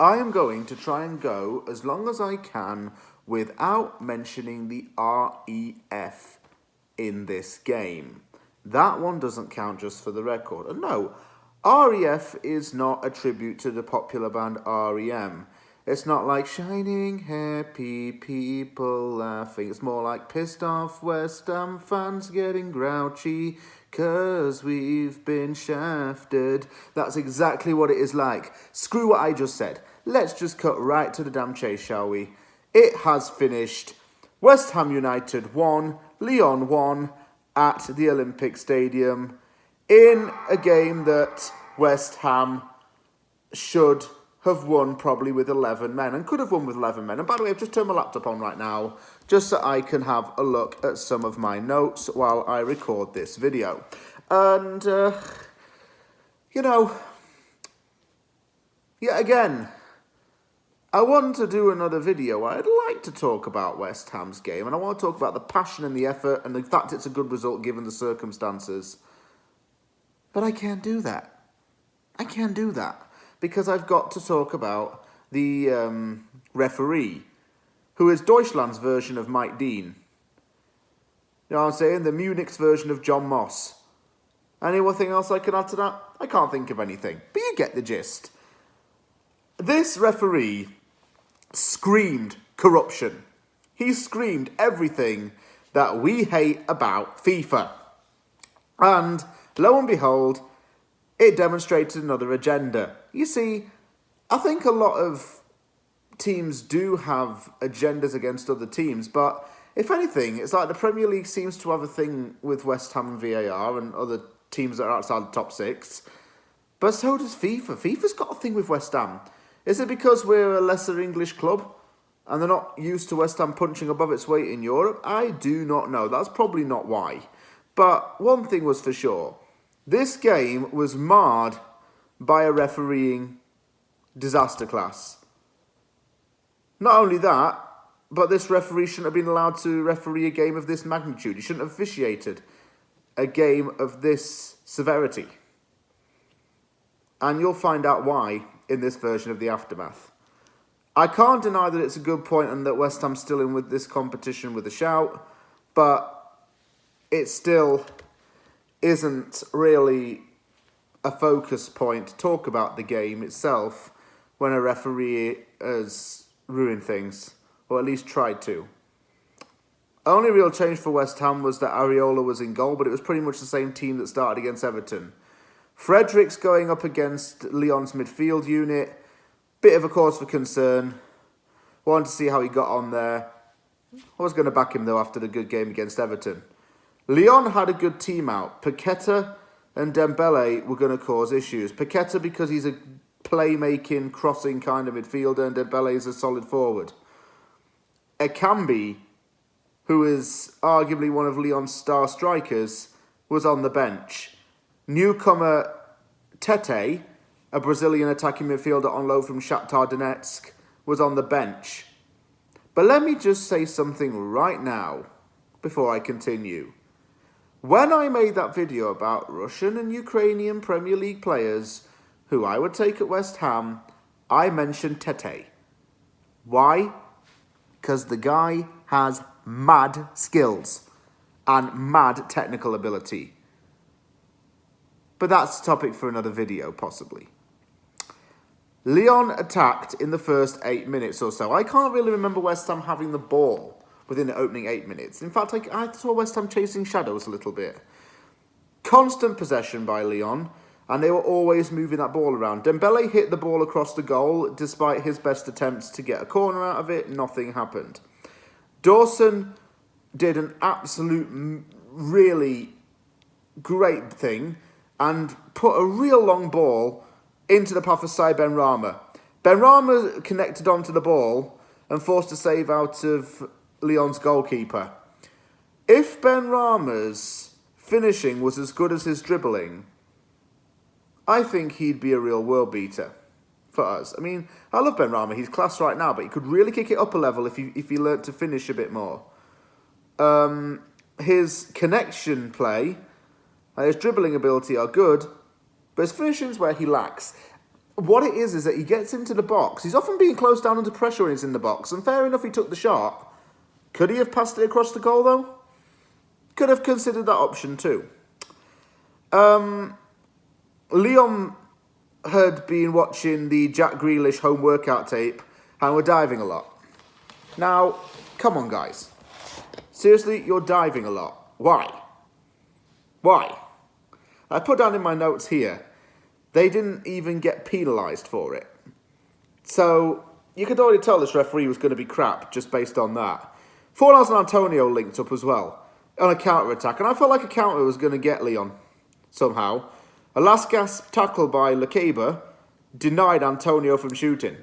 I am going to try and go as long as I can without mentioning the REF in this game. That one doesn't count, just for the record. And no, REF is not a tribute to the popular band REM. It's not like shining happy people laughing. It's more like pissed off West Ham fans getting grouchy 'cause we've been shafted. That's exactly what it is like. Screw what I just said. Let's just cut right to the damn chase, shall we? It has finished. West Ham United won, Lyon won at the Olympique Stadium in a game that West Ham should have won probably with 11 men and could have won with 11 men. And by the way, I've just turned my laptop on right now just so I can have a look at some of my notes while I record this video. And, yet again, I want to do another video. I'd like to talk about West Ham's game, and I want to talk about the passion and the effort and the fact it's a good result given the circumstances. But I can't do that. I can't do that because I've got to talk about the referee, who is Deutschland's version of Mike Dean. You know what I'm saying? The Munich's version of John Moss. Anything else I can add to that? I can't think of anything, but you get the gist. This referee screamed corruption. He screamed everything that we hate about FIFA. And lo and behold, it demonstrated another agenda. You see, I think a lot of teams do have agendas against other teams, but if anything, it's like the Premier League seems to have a thing with West Ham and VAR and other teams that are outside the top six, but so does FIFA. FIFA's got a thing with West Ham. Is it because we're a lesser English club and they're not used to West Ham punching above its weight in Europe? I do not know. That's probably not why. But one thing was for sure. This game was marred by a refereeing disaster class. Not only that, but this referee shouldn't have been allowed to referee a game of this magnitude. He shouldn't have officiated a game of this severity. And you'll find out why in this version of the aftermath. I can't deny that it's a good point and that West Ham's still in with this competition with a shout, but it still isn't really a focus point to talk about the game itself when a referee has ruined things, or at least tried to. Only real change for West Ham was that Areola was in goal, but it was pretty much the same team that started against Everton. Fredericks going up against Lyon's midfield unit. Bit of a cause for concern. Wanted to see how he got on there. I was going to back him, though, after the good game against Everton. Lyon had a good team out. Paqueta and Dembele were going to cause issues. Paqueta because he's a playmaking, crossing kind of midfielder, and Dembele is a solid forward. Ekambi, who is arguably one of Lyon's star strikers, was on the bench. Newcomer Tete, a Brazilian attacking midfielder on loan from Shakhtar Donetsk, was on the bench. But let me just say something right now before I continue. When I made that video about Russian and Ukrainian Premier League players who I would take at West Ham, I mentioned Tete. Why? Because the guy has mad skills and mad technical ability. But that's a topic for another video, possibly. Lyon attacked in the first 8 minutes or so. I can't really remember West Ham having the ball within the opening 8 minutes. In fact, I saw West Ham chasing shadows a little bit. Constant possession by Lyon, and they were always moving that ball around. Dembele hit the ball across the goal. Despite his best attempts to get a corner out of it, nothing happened. Dawson did an absolute, really great thing and put a real long ball into the path of Sai Benrahma. Benrahma connected onto the ball and forced a save out of Lyon's goalkeeper. If Benrahma's finishing was as good as his dribbling, I think he'd be a real world beater for us. I mean, I love Benrahma. He's class right now, but he could really kick it up a level if he learnt to finish a bit more. His connection play, his dribbling ability are good, but his finishing is where he lacks. what it is that he gets into the box. He's often being closed down under pressure when he's in the box, and fair enough, he took the shot. Could he have passed it across the goal, though? Could have considered that option, too. Lyon had been watching the Jack Grealish home workout tape and were diving a lot. Now, come on, guys. Seriously, you're diving a lot. Why? Why? I put down in my notes here, they didn't even get penalised for it. So, you could already tell this referee was going to be crap just based on that. Fornals and Antonio linked up as well on a counter-attack, and I felt like a counter was going to get Lyon somehow. A last-gasp tackle by Lecaba denied Antonio from shooting.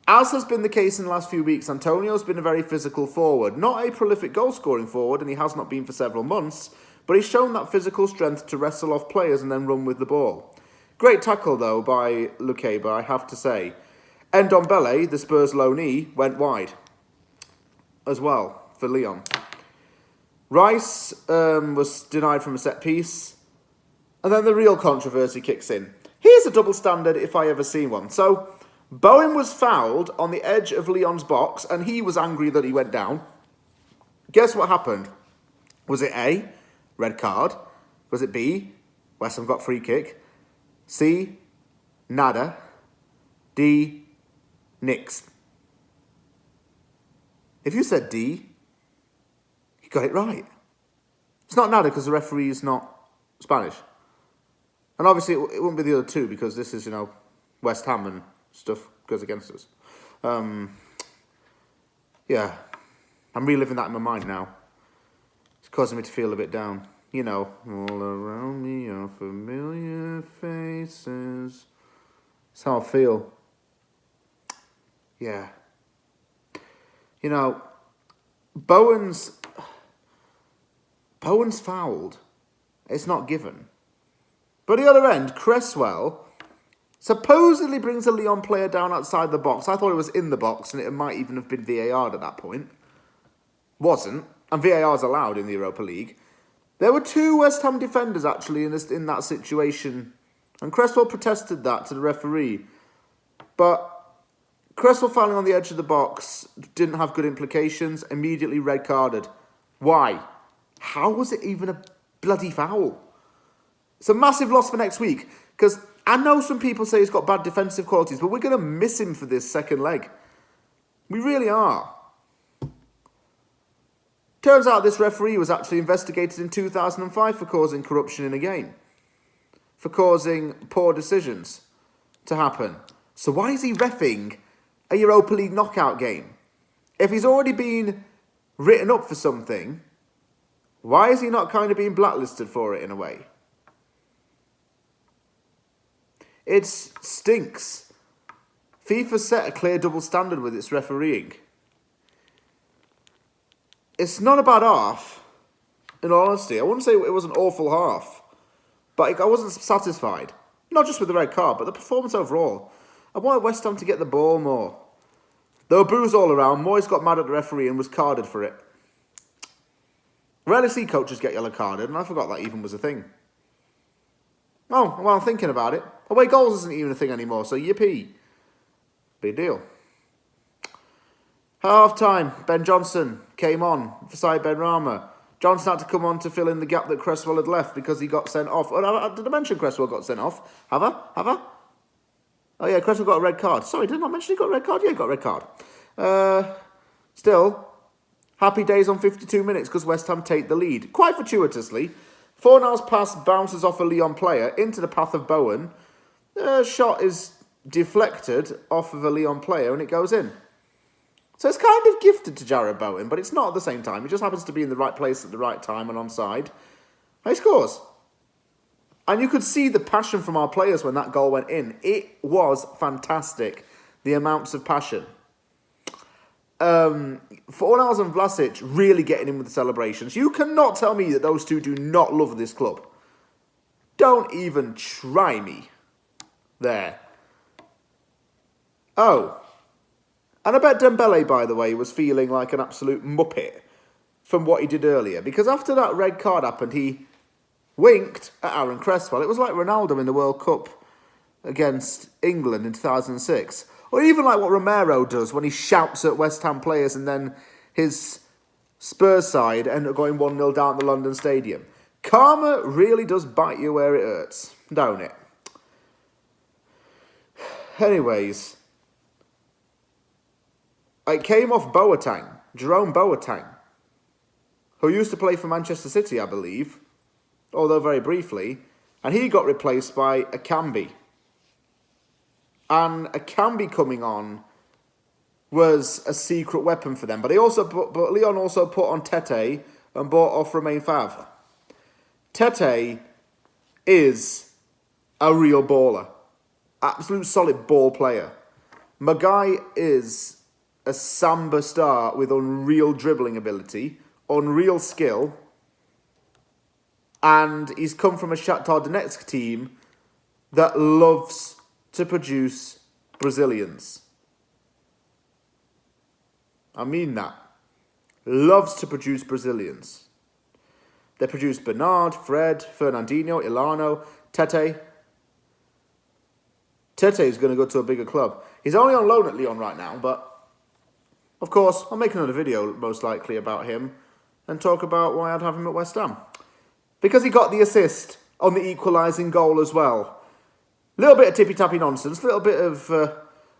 As has been the case in the last few weeks, Antonio's been a very physical forward. Not a prolific goal-scoring forward, and he has not been for several months, but he's shown that physical strength to wrestle off players and then run with the ball. Great tackle, though, by Lecaba, I have to say. Ndombele, the Spurs loanee, went wide as well for Lyon. Rice was denied from a set-piece. And then the real controversy kicks in. Here's a double standard if I ever seen one. So, Bowen was fouled on the edge of Lyon's box, and he was angry that he went down. Guess what happened? Was it A, red card? Was it B, West Ham got free kick? C, nada? D, nix? If you said D, you got it right. It's not nada because the referee is not Spanish. And obviously, it wouldn't be the other two because this is, West Ham and stuff goes against us. Yeah. I'm reliving that in my mind now. It's causing me to feel a bit down. All around me are familiar faces. That's how I feel. Yeah. Bowen's fouled. It's not given. But at the other end, Cresswell supposedly brings a Lyon player down outside the box. I thought it was in the box, and it might even have been VAR'd at that point. Wasn't. And VAR's allowed in the Europa League. There were two West Ham defenders, actually, in that situation. And Cresswell protested that to the referee. But Cresswell fouling on the edge of the box didn't have good implications. Immediately red carded. Why? How was it even a bloody foul? It's a massive loss for next week, because I know some people say he's got bad defensive qualities, but we're going to miss him for this second leg. We really are. Turns out this referee was actually investigated in 2005 for causing corruption in a game, for causing poor decisions to happen. So why is he reffing a Europa League knockout game? If he's already been written up for something, why is he not kind of being blacklisted for it in a way? It stinks. FIFA set a clear double standard with its refereeing. It's not a bad half, in all honesty. I wouldn't say it was an awful half, but I wasn't satisfied. Not just with the red card, but the performance overall. I wanted West Ham to get the ball more. There were boos all around. Moyes got mad at the referee and was carded for it. Rarely see coaches get yellow carded, and I forgot that even was a thing. Oh, well, I'm thinking about it. Away goals isn't even a thing anymore, so yippee. Big deal. Half-time, Ben Johnson came on for side Benrahma. Johnson had to come on to fill in the gap that Cresswell had left because he got sent off. Oh, did I mention Cresswell got sent off? Have I? Oh, yeah, Cresswell got a red card. Sorry, didn't I mention he got a red card? Yeah, he got a red card. Still, happy days on 52 minutes because West Ham take the lead. Quite fortuitously. Fornals' pass bounces off a Lyon player into the path of Bowen. The shot is deflected off of a Lyon player and it goes in. So it's kind of gifted to Jarrod Bowen, but it's not at the same time. He just happens to be in the right place at the right time and onside. And he scores. And you could see the passion from our players when that goal went in. It was fantastic, the amounts of passion. Fornals and Vlasic really getting in with the celebrations. You cannot tell me that those two do not love this club. Don't even try me there. Oh. And I bet Dembele, by the way, was feeling like an absolute muppet from what he did earlier. Because after that red card happened, he winked at Aaron Cresswell. It was like Ronaldo in the World Cup against England in 2006. Or even like what Romero does when he shouts at West Ham players and then his Spurs side end up going 1-0 down at the London Stadium. Karma really does bite you where it hurts, don't it? Anyways, it came off Jerome Boateng, who used to play for Manchester City, I believe, although very briefly, and he got replaced by Akambi. And Akambi coming on was a secret weapon for them, but Lyon also put on Tete and bought off Romain Favre. Tete is a real baller. Absolute solid ball player. My guy is a samba star with unreal dribbling ability, unreal skill, and he's come from a Shakhtar Donetsk team that loves to produce Brazilians. I mean that. Loves to produce Brazilians. They produced Bernard, Fred, Fernandinho, Ilano, Tete. Tete is going to go to a bigger club. He's only on loan at Lyon right now, but of course, I'll make another video most likely about him and talk about why I'd have him at West Ham. Because he got the assist on the equalising goal as well. A little bit of tippy-tappy nonsense, a little bit of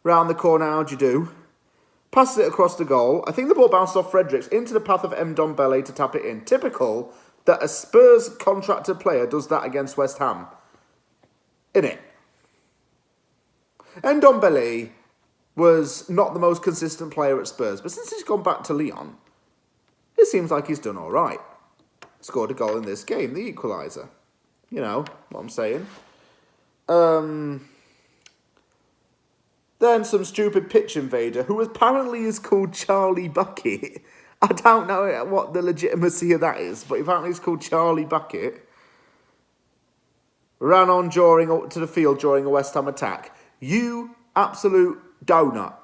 round the corner, how'd you do? Passes it across the goal. I think the ball bounced off Fredericks into the path of Ndombele to tap it in. Typical that a Spurs contracted player does that against West Ham. Innit? Ndombele was not the most consistent player at Spurs, but since he's gone back to Lyon, it seems like he's done all right. Scored a goal in this game, the equaliser. You know what I'm saying. Then some stupid pitch invader, who apparently is called Charlie Bucket. I don't know what the legitimacy of that is, but apparently it's called Charlie Bucket. Ran on to the field during a West Ham attack. You absolute donut.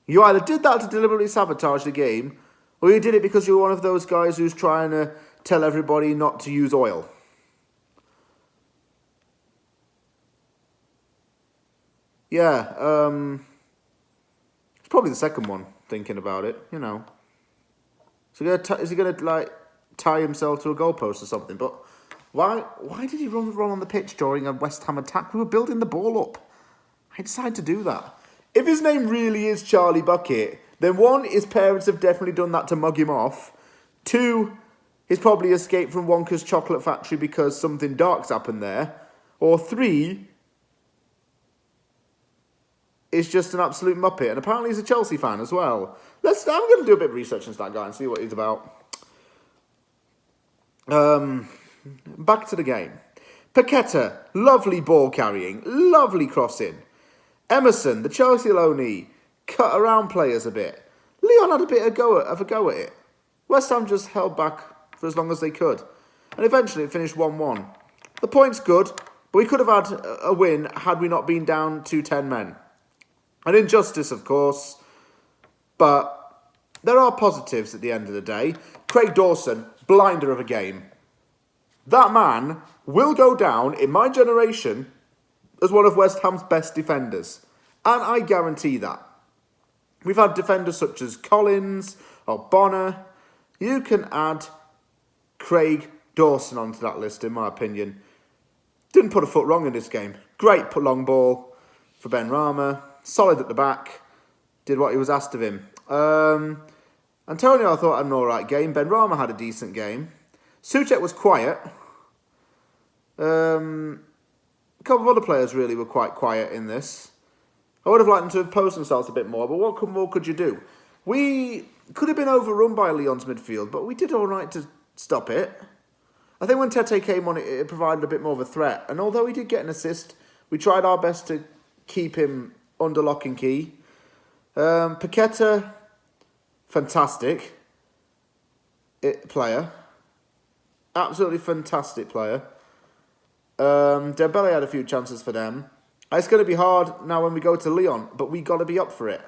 You either did that to deliberately sabotage the game, or you did it because you're one of those guys who's trying to tell everybody not to use oil. Yeah, it's probably the second one, thinking about it, you know. So is he going to, like, tie himself to a goalpost or something? But why did he run on the pitch during a West Ham attack? We were building the ball up. I decided to do that. If his name really is Charlie Bucket, then one, his parents have definitely done that to mug him off. Two, he's probably escaped from Wonka's chocolate factory because something dark's happened there. Or three, is just an absolute muppet. And apparently he's a Chelsea fan as well. I'm going to do a bit of research into that guy and see what he's about. Back to the game. Paqueta, lovely ball carrying, lovely crossing. Emerson, the Chelsea loanee, cut around players a bit. Lyon had a bit of a go at it. West Ham just held back for as long as they could. And eventually it finished 1-1. The point's good, but we could have had a win had we not been down to 10 men. An injustice, of course, but there are positives at the end of the day. Craig Dawson, blinder of a game. That man will go down in my generation as one of West Ham's best defenders. And I guarantee that. We've had defenders such as Collins or Bonner. You can add Craig Dawson onto that list, in my opinion. Didn't put a foot wrong in this game. Great long ball for Benrahma. Solid at the back. Did what he was asked of him. Antonio, I thought, had an alright game. Benrahma had a decent game. Souček was quiet. A couple of other players really were quite quiet in this. I would have liked them to have posed themselves a bit more, but what more could you do? We could have been overrun by Lyon's midfield, but we did alright to stop it. I think when Tete came on, it provided a bit more of a threat. And although he did get an assist, we tried our best to keep him under lock and key. Paqueta, fantastic player. Absolutely fantastic player. Dembele had a few chances for them. It's going to be hard now when we go to Lyon, but we got to be up for it.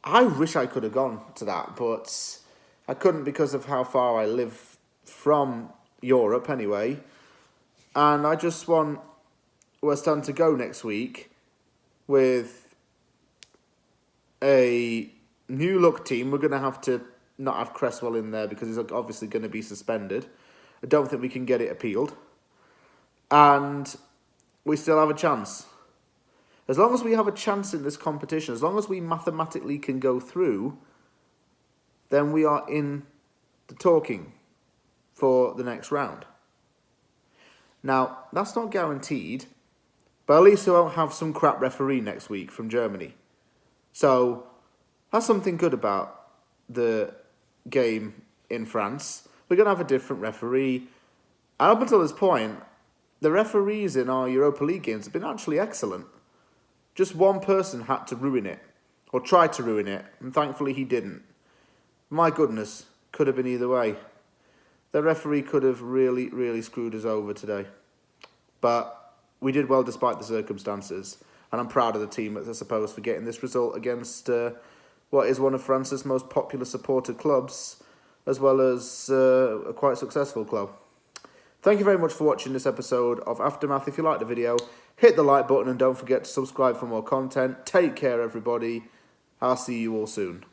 I wish I could have gone to that, but I couldn't because of how far I live from Europe anyway. And I just want West Ham to go next week with a new look team. We're going to have to not have Cresswell in there because he's obviously going to be suspended. I don't think we can get it appealed. And we still have a chance. As long as we have a chance in this competition, as long as we mathematically can go through, then we are in the talking for the next round. Now, that's not guaranteed, but at least we won't have some crap referee next week from Germany. So, that's something good about the game in France. We're going to have a different referee. And up until this point, the referees in our Europa League games have been actually excellent. Just one person had to ruin it, or tried to ruin it, and thankfully he didn't. My goodness, could have been either way. The referee could have really, really screwed us over today. But we did well despite the circumstances, and I'm proud of the team, I suppose, for getting this result against what is one of France's most popular supported clubs, as well as a quite successful club. Thank you very much for watching this episode of Aftermath. If you liked the video, hit the like button and don't forget to subscribe for more content. Take care, everybody. I'll see you all soon.